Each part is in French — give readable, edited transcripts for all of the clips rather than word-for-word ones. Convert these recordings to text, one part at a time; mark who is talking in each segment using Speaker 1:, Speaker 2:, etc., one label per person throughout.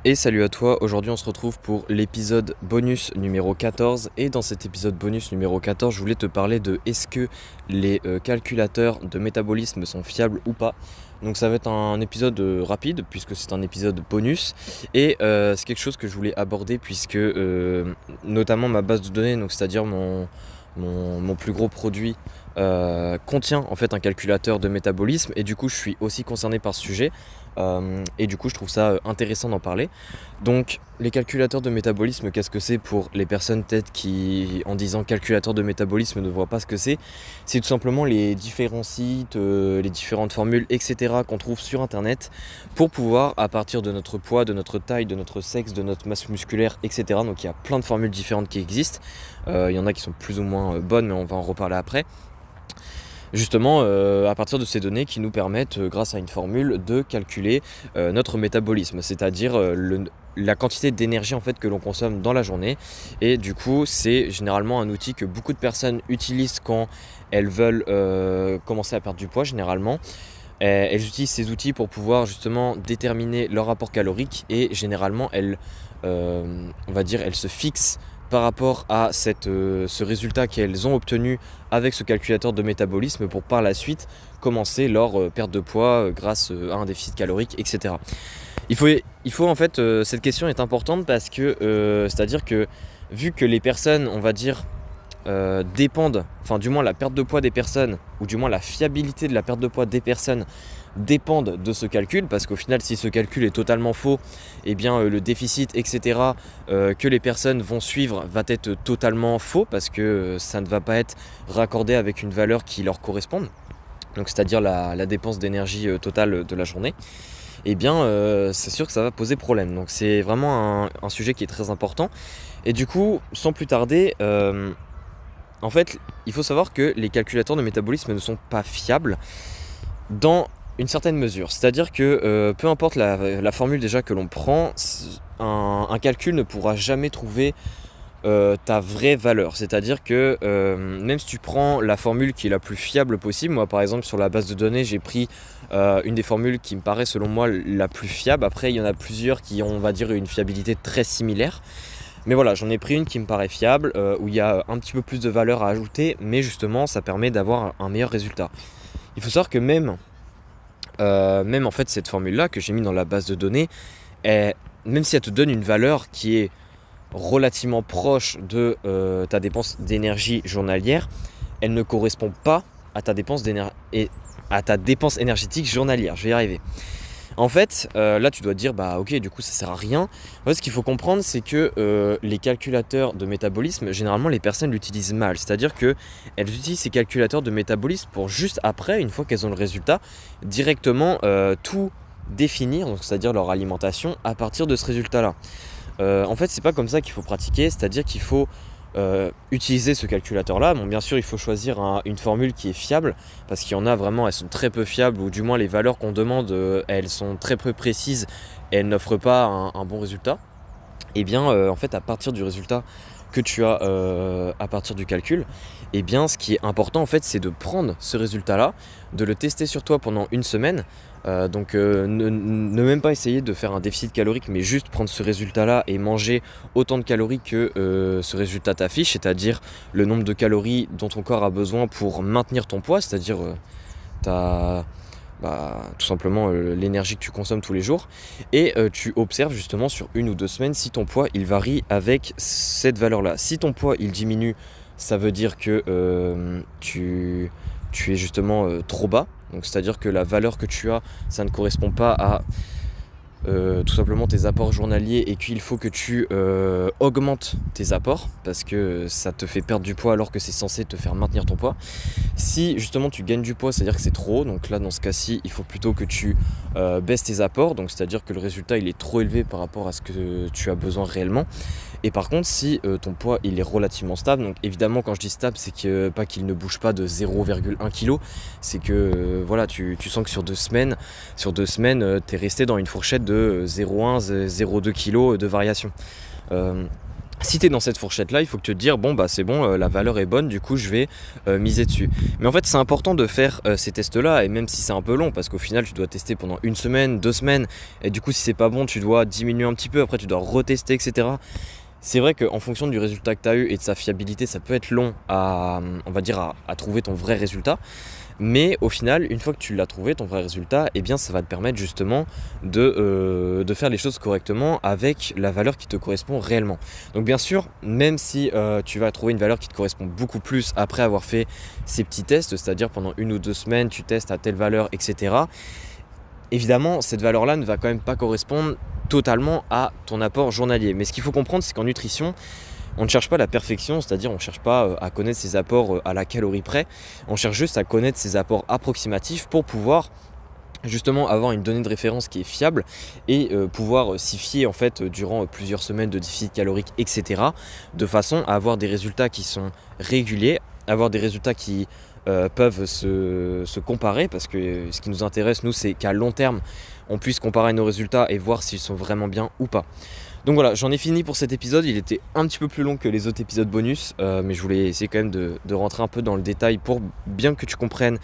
Speaker 1: Et salut à toi, aujourd'hui on se retrouve pour l'épisode bonus numéro 14 et dans cet épisode bonus numéro 14 je voulais te parler de est-ce que les calculateurs de métabolisme sont fiables ou pas. Donc ça va être un épisode rapide puisque c'est un épisode bonus et c'est quelque chose que je voulais aborder puisque notamment ma base de données, donc c'est-à-dire mon plus gros produit contient en fait un calculateur de métabolisme et du coup je suis aussi concerné par ce sujet. Et du coup je trouve ça intéressant d'en parler. Donc les calculateurs de métabolisme, qu'est-ce que c'est pour les personnes peut-être qui en disant calculateur de métabolisme ne voient pas ce que c'est tout simplement les différents sites, les différentes formules etc qu'on trouve sur internet pour pouvoir à partir de notre poids, de notre taille, de notre sexe, de notre masse musculaire etc. Donc il y a plein de formules différentes qui existent, il y en a qui sont plus ou moins bonnes mais on va en reparler après. Justement à partir de ces données qui nous permettent grâce à une formule de calculer notre métabolisme, c'est-à-dire la quantité d'énergie en fait que l'on consomme dans la journée. Et du coup c'est généralement un outil que beaucoup de personnes utilisent quand elles veulent commencer à perdre du poids généralement. Elles utilisent ces outils pour pouvoir justement déterminer leur rapport calorique et généralement elles se fixent par rapport à ce résultat qu'elles ont obtenu avec ce calculateur de métabolisme pour par la suite commencer leur perte de poids grâce à un déficit calorique, etc. Il faut en fait, cette question est importante parce que c'est-à-dire que vu que les personnes, on va dire, dépendent, enfin du moins la perte de poids des personnes, ou du moins la fiabilité de la perte de poids des personnes dépendent de ce calcul, parce qu'au final si ce calcul est totalement faux, et bien le déficit etc que les personnes vont suivre va être totalement faux parce que ça ne va pas être raccordé avec une valeur qui leur corresponde, donc c'est-à-dire la dépense d'énergie totale de la journée. Et bien c'est sûr que ça va poser problème, donc c'est vraiment un sujet qui est très important. Et du coup sans plus tarder, en fait il faut savoir que les calculateurs de métabolisme ne sont pas fiables dans une certaine mesure, c'est-à-dire que peu importe la formule déjà que l'on prend, un calcul ne pourra jamais trouver ta vraie valeur, c'est-à-dire que même si tu prends la formule qui est la plus fiable possible, moi par exemple sur la base de données j'ai pris une des formules qui me paraît selon moi la plus fiable. Après il y en a plusieurs qui ont, on va dire, une fiabilité très similaire, mais voilà, j'en ai pris une qui me paraît fiable, où il y a un petit peu plus de valeur à ajouter, mais justement ça permet d'avoir un meilleur résultat. Il faut savoir que même en fait cette formule là que j'ai mis dans la base de données, même si elle te donne une valeur qui est relativement proche de ta dépense d'énergie journalière, elle ne correspond pas à ta dépense énergétique journalière. Je vais y arriver. En fait, là tu dois te dire bah ok, du coup ça sert à rien. En fait, ce qu'il faut comprendre, c'est que les calculateurs de métabolisme, généralement les personnes l'utilisent mal. C'est-à-dire qu'elles utilisent ces calculateurs de métabolisme pour juste après, une fois qu'elles ont le résultat, directement tout définir, donc c'est-à-dire leur alimentation à partir de ce résultat-là. En fait, c'est pas comme ça qu'il faut pratiquer, c'est-à-dire qu'il faut utiliser ce calculateur-là. Bon, bien sûr, il faut choisir une formule qui est fiable, parce qu'il y en a vraiment, elles sont très peu fiables, ou du moins les valeurs qu'on demande, elles sont très peu précises et elles n'offrent pas un bon résultat. Et bien, en fait, à partir du résultat que tu as à partir du calcul, et bien, ce qui est important, en fait, c'est de prendre ce résultat-là, de le tester sur toi pendant une semaine. Ne même pas essayer de faire un déficit calorique, mais juste prendre ce résultat-là et manger autant de calories que ce résultat t'affiche, c'est-à-dire le nombre de calories dont ton corps a besoin pour maintenir ton poids, c'est-à-dire tout simplement l'énergie que tu consommes tous les jours, et tu observes justement sur 1 ou 2 semaines si ton poids il varie avec cette valeur-là. Si ton poids il diminue, ça veut dire que tu es justement trop bas, donc c'est-à-dire que la valeur que tu as, ça ne correspond pas à tout simplement tes apports journaliers, et qu'il faut que tu augmentes tes apports parce que ça te fait perdre du poids alors que c'est censé te faire maintenir ton poids. Si justement tu gagnes du poids, c'est-à-dire que c'est trop haut, donc là dans ce cas-ci il faut plutôt que tu baisses tes apports, donc c'est-à-dire que le résultat il est trop élevé par rapport à ce que tu as besoin réellement. Et par contre si ton poids il est relativement stable, donc évidemment quand je dis stable c'est que pas qu'il ne bouge pas de 0,1 kg, c'est que voilà tu sens que sur 2 semaines t'es resté dans une fourchette de 0,1 0,2 kg de variation. Si tu es dans cette fourchette là, il faut que tu te dises bon bah c'est bon, la valeur est bonne, du coup je vais miser dessus. Mais en fait c'est important de faire ces tests là, et même si c'est un peu long parce qu'au final tu dois tester pendant 1 semaine, 2 semaines, et du coup si c'est pas bon tu dois diminuer un petit peu, après tu dois retester, etc. C'est vrai qu'en fonction du résultat que tu as eu et de sa fiabilité, ça peut être long à, on va dire, à trouver ton vrai résultat. Mais au final, une fois que tu l'as trouvé, ton vrai résultat, eh bien ça va te permettre justement de faire les choses correctement avec la valeur qui te correspond réellement. Donc bien sûr, même si tu vas trouver une valeur qui te correspond beaucoup plus après avoir fait ces petits tests, c'est-à-dire pendant 1 ou 2 semaines, tu testes à telle valeur, etc. Évidemment, cette valeur-là ne va quand même pas correspondre totalement à ton apport journalier. Mais ce qu'il faut comprendre, c'est qu'en nutrition, on ne cherche pas la perfection, c'est-à-dire on ne cherche pas à connaître ses apports à la calorie près, on cherche juste à connaître ses apports approximatifs pour pouvoir justement avoir une donnée de référence qui est fiable et pouvoir s'y fier en fait durant plusieurs semaines de déficit calorique, etc. de façon à avoir des résultats qui sont réguliers, avoir des résultats qui peuvent se comparer, parce que ce qui nous intéresse nous c'est qu'à long terme on puisse comparer nos résultats et voir s'ils sont vraiment bien ou pas. Donc voilà, j'en ai fini pour cet épisode, il était un petit peu plus long que les autres épisodes bonus, mais je voulais essayer quand même de rentrer un peu dans le détail pour bien que tu comprennes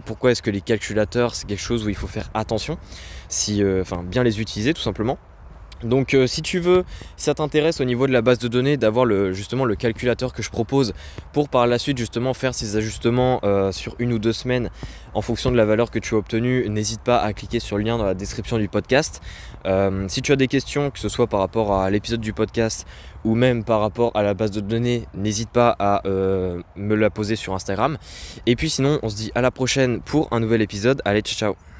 Speaker 1: pourquoi est-ce que les calculateurs c'est quelque chose où il faut faire attention, bien les utiliser tout simplement. Donc si tu veux, si ça t'intéresse au niveau de la base de données d'avoir justement le calculateur que je propose pour par la suite justement faire ces ajustements sur 1 ou 2 semaines en fonction de la valeur que tu as obtenue, n'hésite pas à cliquer sur le lien dans la description du podcast. Si tu as des questions, que ce soit par rapport à l'épisode du podcast ou même par rapport à la base de données, n'hésite pas à me la poser sur Instagram. Et puis sinon, on se dit à la prochaine pour un nouvel épisode. Allez, ciao ciao.